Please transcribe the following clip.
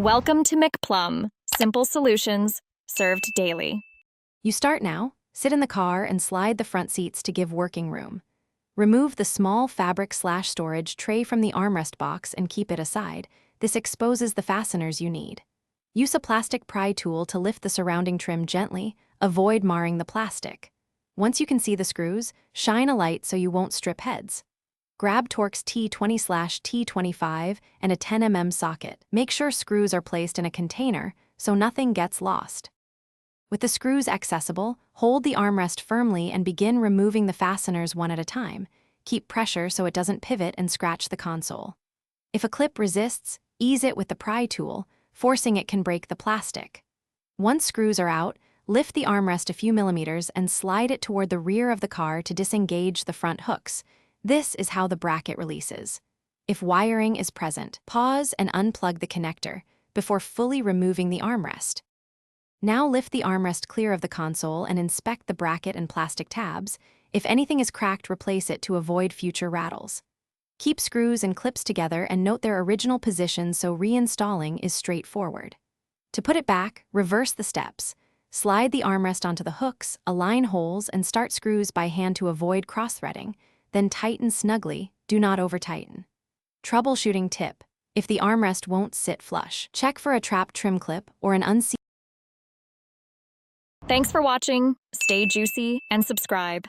Welcome to McPlum, simple solutions served daily. You start now, sit in the car and slide the front seats to give working room. Remove the small fabric/storage tray from the armrest box and keep it aside. This exposes the fasteners you need. Use a plastic pry tool to lift the surrounding trim gently, avoid marring the plastic. Once you can see the screws, shine a light so you won't strip heads. Grab Torx T20/T25 and a 10mm socket. Make sure screws are placed in a container so nothing gets lost. With the screws accessible, hold the armrest firmly and begin removing the fasteners one at a time. Keep pressure so it doesn't pivot and scratch the console. If a clip resists, ease it with the pry tool. Forcing it can break the plastic. Once screws are out, lift the armrest a few millimeters and slide it toward the rear of the car to disengage the front hooks. This is how the bracket releases. If wiring is present, pause and unplug the connector before fully removing the armrest. Now lift the armrest clear of the console and inspect the bracket and plastic tabs. If anything is cracked, replace it to avoid future rattles. Keep screws and clips together and note their original position so reinstalling is straightforward. To put it back, reverse the steps. Slide the armrest onto the hooks, align holes, and start screws by hand to avoid cross-threading. Then tighten snugly, do not over-tighten. Troubleshooting tip: if the armrest won't sit flush, check for a trapped trim clip or an unseated. Thanks for watching. Stay juicy and subscribe.